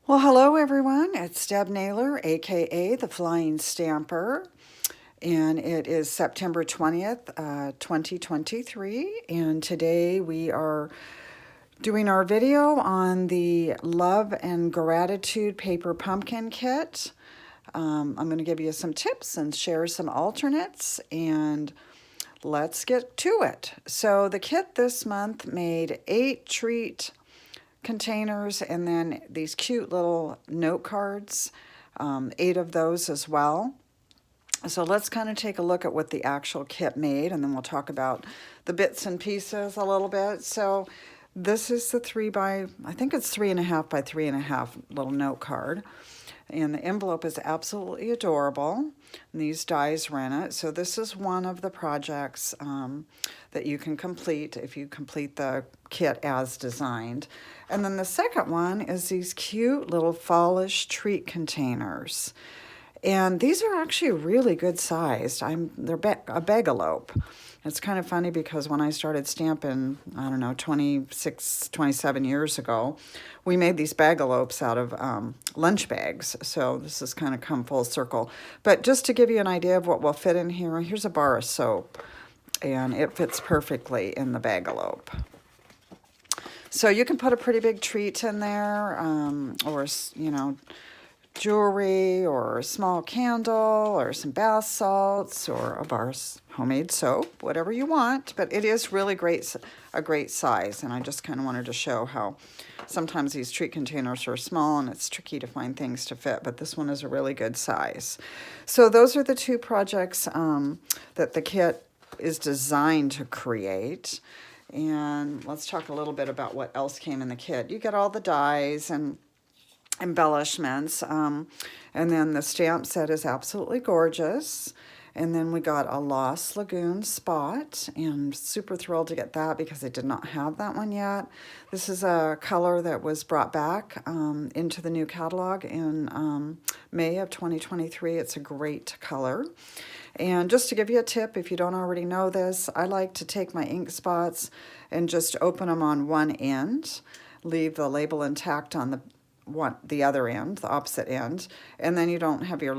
Well, hello everyone. It's Deb Naylor, aka the Flying Stamper, and it is September 20th, 2023. And today we are doing our video on the Love and Gratitude Paper Pumpkin Kit. I'm going to give you some tips and share some alternates, and let's get to it. So, the kit this month made 8 treat containers and then these cute little note cards, 8 of those as well. So let's kind of take a look at what the actual kit made, and then we'll talk about the bits and pieces a little bit. So this is the I think it's 3.5 by 3.5 little note card. And the envelope is absolutely adorable. And these dies are in it. So this is one of the projects that you can complete if you complete the kit as designed. And then the second one is these cute little fallish treat containers. And these are actually really good sized. They're a bagalope. It's kind of funny because when I started stamping, I don't know, 26, 27 years ago, we made these bagalopes out of lunch bags. So this has kind of come full circle. But just to give you an idea of what will fit in here, here's a bar of soap, and it fits perfectly in the bagalope. So you can put a pretty big treat in there, or, jewelry or a small candle or some bath salts or a bar of homemade soap, whatever you want. But it is really a great size, and I just kind of wanted to show how sometimes these treat containers are small and it's tricky to find things to fit, but this one is a really good size. So those are the two projects that the kit is designed to create. And let's talk a little bit about what else came in the kit. You get all the dies and embellishments, and then the stamp set is absolutely gorgeous. And then we got a Lost Lagoon spot, and super thrilled to get that because I did not have that one yet. This is a color that was brought back into the new catalog in May of 2023. It's a great color. And just to give you a tip, if you don't already know this, I like to take my ink spots and just open them on one end, leave the label intact on the other end, the opposite end, and then you don't have your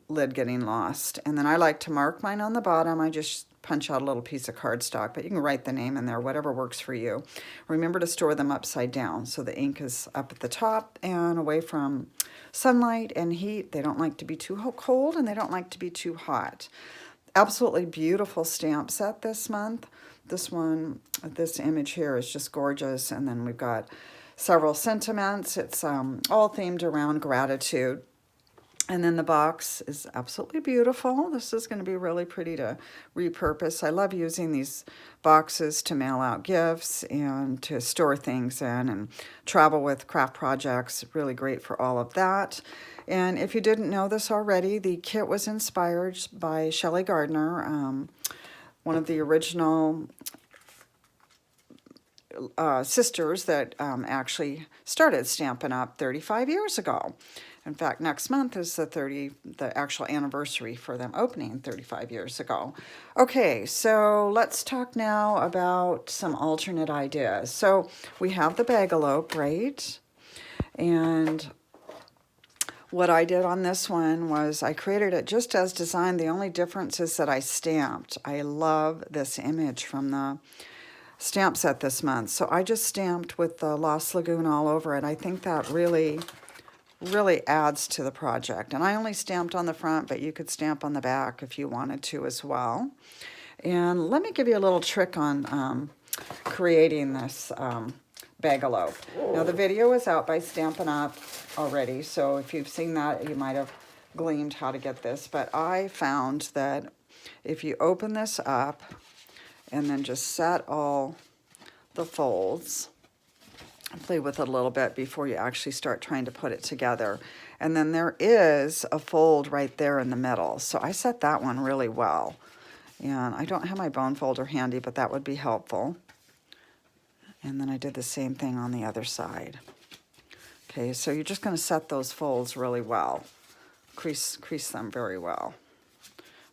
lid getting lost. And then I like to mark mine on the bottom. I just punch out a little piece of cardstock, but you can write the name in there, whatever works for you. Remember to store them upside down so the ink is up at the top and away from sunlight and heat. They don't like to be too cold and they don't like to be too hot. Absolutely beautiful stamp set this month. This image here is just gorgeous. And then we've got several sentiments. It's all themed around gratitude. And then the box is absolutely beautiful. This is going to be really pretty to repurpose. I love using these boxes to mail out gifts and to store things in and travel with craft projects. Really great for all of that. And if you didn't know this already, the kit was inspired by Shelley Gardner, one of the original sisters that actually started Stampin' Up! 35 years ago. In fact, next month is the actual anniversary for them opening 35 years ago. Okay, so let's talk now about some alternate ideas. So we have the bagalope, right? And what I did on this one was I created it just as designed. The only difference is that I stamped. I love this image from the stamp set this month. So I just stamped with the Lost Lagoon all over it. I think that really adds to the project. And I only stamped on the front, but you could stamp on the back if you wanted to as well. And let me give you a little trick on creating this bagalope. Now the video is out by Stampin' Up! Already, so if you've seen that, you might have gleaned how to get this. But I found that if you open this up and then just set all the folds, play with it a little bit before you actually start trying to put it together. And then there is a fold right there in the middle. So I set that one really well. And I don't have my bone folder handy, but that would be helpful. And then I did the same thing on the other side. Okay, so you're just going to set those folds really well. Crease them very well.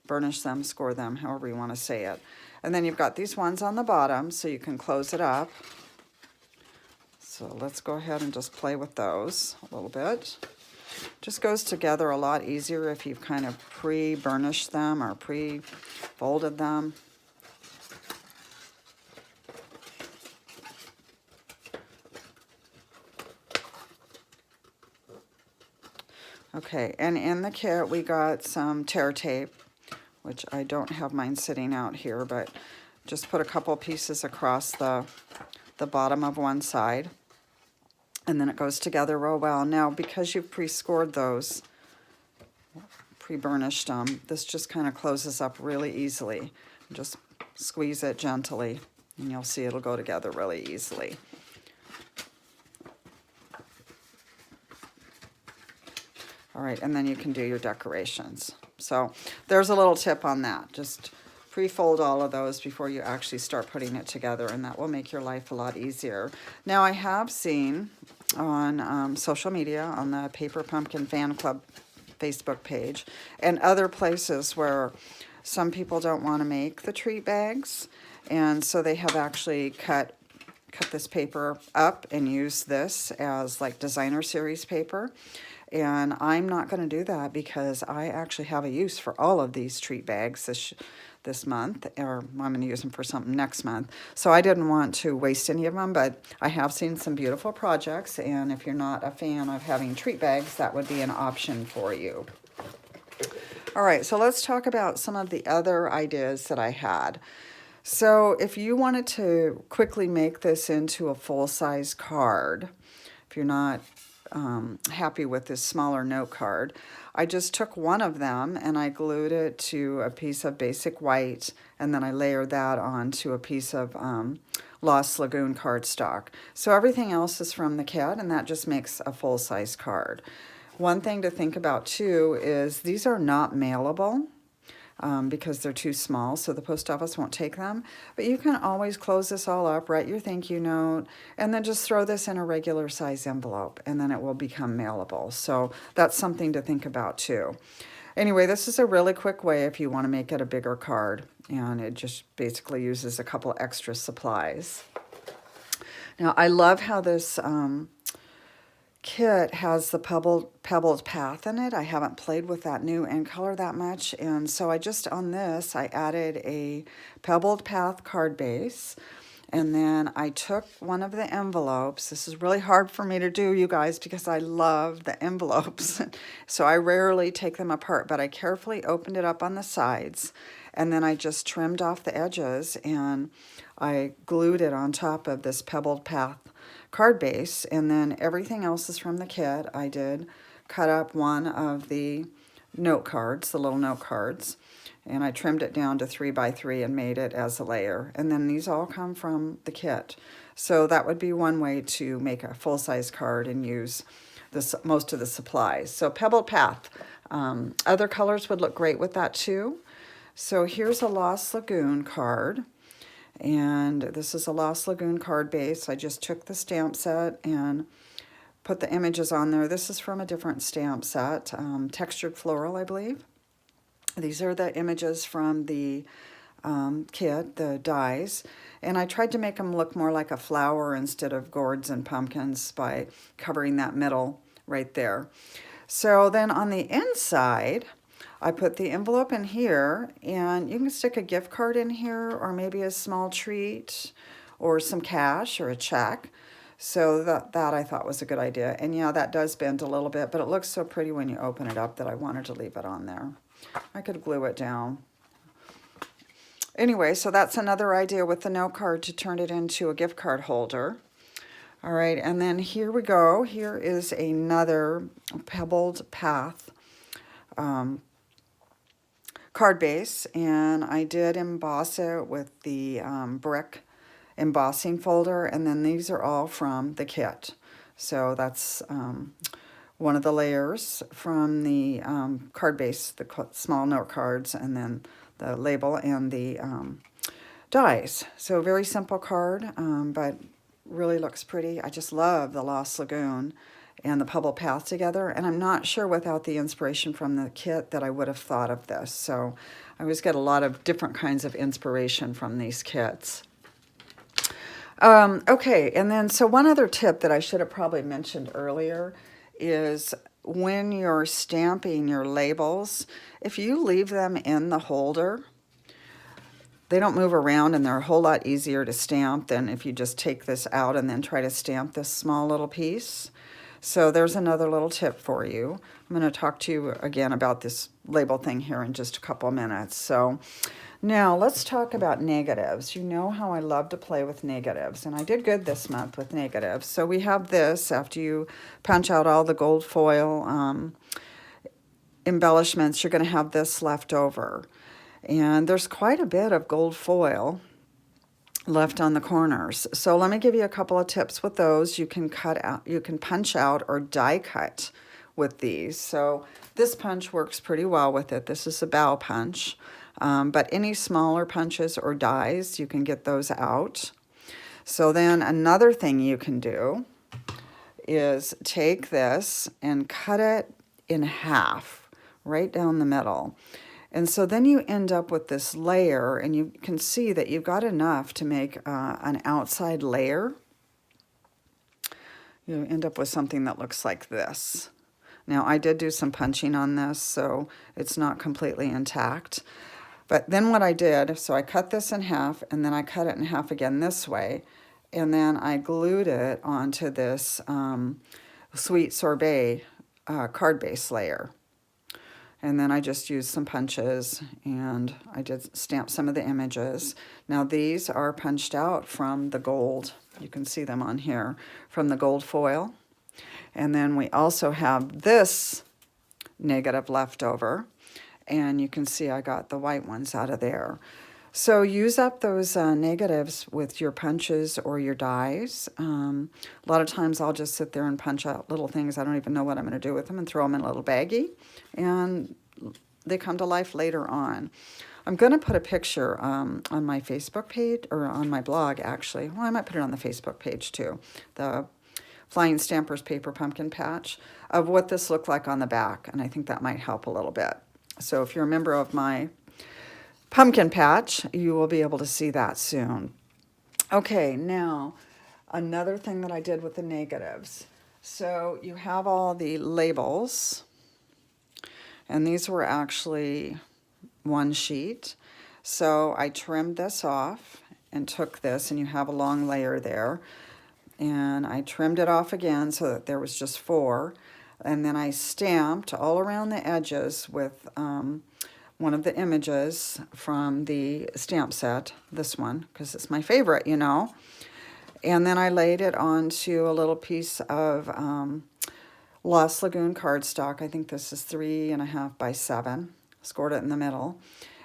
Burnish them, score them, however you want to say it. And then you've got these ones on the bottom, so you can close it up. So let's go ahead and just play with those a little bit. Just goes together a lot easier if you've kind of pre-burnished them or pre-folded them. Okay, and in the kit we got some tear tape, which I don't have mine sitting out here, but just put a couple pieces across the bottom of one side, and then it goes together real well. Now, because you've pre-scored those, pre-burnished them, this just kind of closes up really easily. Just squeeze it gently, and you'll see it'll go together really easily. All right, and then you can do your decorations. So there's a little tip on that. Just pre-fold all of those before you actually start putting it together, and that will make your life a lot easier. Now, I have seen on social media, on the Paper Pumpkin Fan Club Facebook page, and other places where some people don't want to make the treat bags, and so they have actually cut this paper up and use this as like designer series paper. And I'm not going to do that because I actually have a use for all of these treat bags this month, or I'm going to use them for something next month. So I didn't want to waste any of them, but I have seen some beautiful projects, and if you're not a fan of having treat bags, that would be an option for you. All right, so let's talk about some of the other ideas that I had. So if you wanted to quickly make this into a full-size card, if you're not happy with this smaller note card, I just took one of them and I glued it to a piece of basic white, and then I layered that onto a piece of Lost Lagoon cardstock. So everything else is from the kit, and that just makes a full-size card. One thing to think about too is these are not mailable. Because they're too small, so the post office won't take them. But you can always close this all up, write your thank you note, and then just throw this in a regular size envelope, and then it will become mailable. So that's something to think about too. Anyway, this is a really quick way if you want to make it a bigger card, and it just basically uses a couple extra supplies. Now, I love how this kit has the pebbled path in it. I haven't played with that new end color that much, and so on this I added a pebbled path card base, and then I took one of the envelopes. This is really hard for me to do, you guys, because I love the envelopes. So I rarely take them apart, but I carefully opened it up on the sides, and then I just trimmed off the edges, and I glued it on top of this pebbled path card base, and then everything else is from the kit. I did cut up one of the note cards, the little note cards, and I trimmed it down to 3 by 3 and made it as a layer. And then these all come from the kit. So that would be one way to make a full-size card and use most of the supplies. So pebbled path. Other colors would look great with that too. So here's a Lost Lagoon card. And this is a Lost Lagoon card base. I just took the stamp set and put the images on there. This is from a different stamp set, Textured Floral, I believe. These are the images from the kit, the dies. And I tried to make them look more like a flower instead of gourds and pumpkins by covering that middle right there. So then on the inside, I put the envelope in here, and you can stick a gift card in here, or maybe a small treat, or some cash, or a check. So that I thought was a good idea. And yeah, that does bend a little bit, but it looks so pretty when you open it up that I wanted to leave it on there. I could glue it down. Anyway, so that's another idea with the note card, to turn it into a gift card holder. All right, and then here we go. Here is another pebbled path card base, and I did emboss it with the brick embossing folder, and then these are all from the kit. So that's one of the layers from the card base, the small note cards, and then the label and the dies. So very simple card, but really looks pretty. I just love the Lost Lagoon and the pebble path together, and I'm not sure without the inspiration from the kit that I would have thought of this. So I always get a lot of different kinds of inspiration from these kits. Okay, and then so one other tip that I should have probably mentioned earlier is when you're stamping your labels, if you leave them in the holder, they don't move around and they're a whole lot easier to stamp than if you just take this out and then try to stamp this small little piece. So there's another little tip for you. I'm going to talk to you again about this label thing here in just a couple of minutes. So now let's talk about negatives. You know how I love to play with negatives, and I did good this month with negatives. So we have this after you punch out all the gold foil embellishments, you're going to have this left over. And there's quite a bit of gold foil left on the corners. So let me give you a couple of tips with those. You can cut out, you can punch out or die cut with these. So this punch works pretty well with it. This is a bow punch. But any smaller punches or dies, you can get those out. So then another thing you can do is take this and cut it in half, right down the middle. And so then you end up with this layer, and you can see that you've got enough to make an outside layer. You end up with something that looks like this. Now, I did do some punching on this, so it's not completely intact. But then what I did, so I cut this in half, and then I cut it in half again this way, and then I glued it onto this Sweet Sorbet card base layer. And then I just used some punches, and I did stamp some of the images. Now these are punched out from the gold. You can see them on here, from the gold foil. And then we also have this negative left over, and you can see I got the white ones out of there. So use up those negatives with your punches or your dies. A lot of times I'll just sit there and punch out little things. I don't even know what I'm going to do with them, and throw them in a little baggie, and they come to life later on. I'm going to put a picture on my Facebook page, or on my blog actually. Well, I might put it on the Facebook page too. The Flying Stampers Paper Pumpkin Patch, of what this looked like on the back, and I think that might help a little bit. So if you're a member of my pumpkin patch, you will be able to see that soon. Okay, now another thing that I did with the negatives. So you have all the labels, and these were actually one sheet. So I trimmed this off and took this, and you have a long layer there. And I trimmed it off again so that there was just 4. And then I stamped all around the edges with one of the images from the stamp set, this one, because it's my favorite, you know. And then I laid it onto a little piece of Lost Lagoon cardstock. I think this is 3.5 by 7. Scored it in the middle.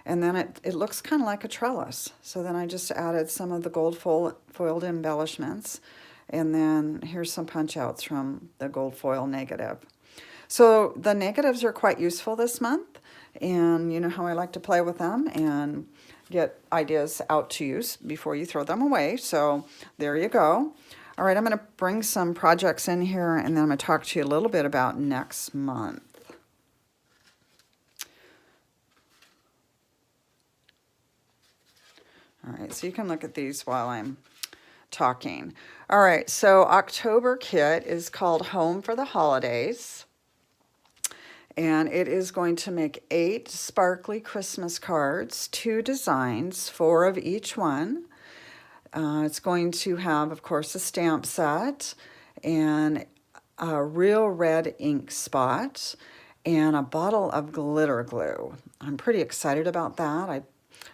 And then it looks kind of like a trellis. So then I just added some of the gold foiled embellishments. And then here's some punch outs from the gold foil negative. So the negatives are quite useful this month. And you know how I like to play with them and get ideas out to you before you throw them away. So there you go. All right, I'm going to bring some projects in here, and then I'm going to talk to you a little bit about next month. All right, so you can look at these while I'm talking. All right, so October kit is called Home for the Holidays. And it is going to make 8 sparkly Christmas cards, 2 designs, 4 of each one. It's going to have, of course, a stamp set and a real red ink spot and a bottle of glitter glue. I'm pretty excited about that. I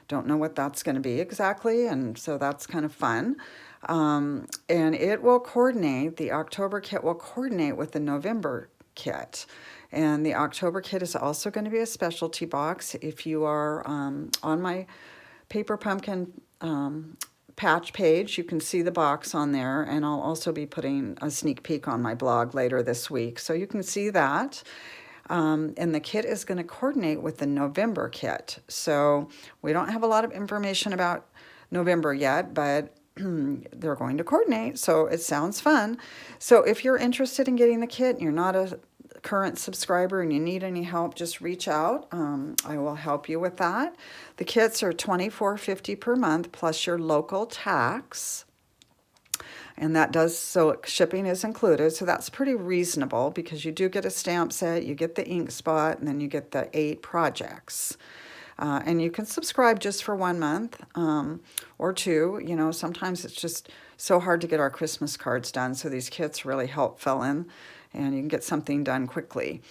don't know what that's going to be exactly, and so that's kind of fun. And it will coordinate, the October kit will coordinate with the November kit. And the October kit is also going to be a specialty box. If you are on my Paper Pumpkin patch page, you can see the box on there, and I'll also be putting a sneak peek on my blog later this week, so you can see that. And the kit is going to coordinate with the November kit. So we don't have a lot of information about November yet, but they're going to coordinate, so it sounds fun. So if you're interested in getting the kit and you're not a current subscriber and you need any help, just reach out. I will help you with that. The kits are $24.50 per month plus your local tax. And that does, so shipping is included, so that's pretty reasonable because you do get a stamp set, you get the ink spot, and then you get the 8 projects. And you can subscribe just for 1 month or 2. You know, sometimes it's just so hard to get our Christmas cards done, so these kits really help fill in, and you can get something done quickly.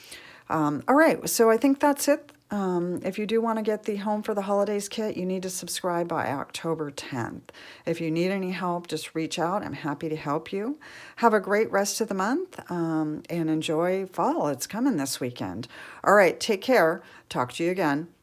All right, so I think that's it. If you do want to get the Home for the Holidays kit, you need to subscribe by October 10th. If you need any help, just reach out. I'm happy to help you. Have a great rest of the month and enjoy fall. It's coming this weekend. All right, take care. Talk to you again.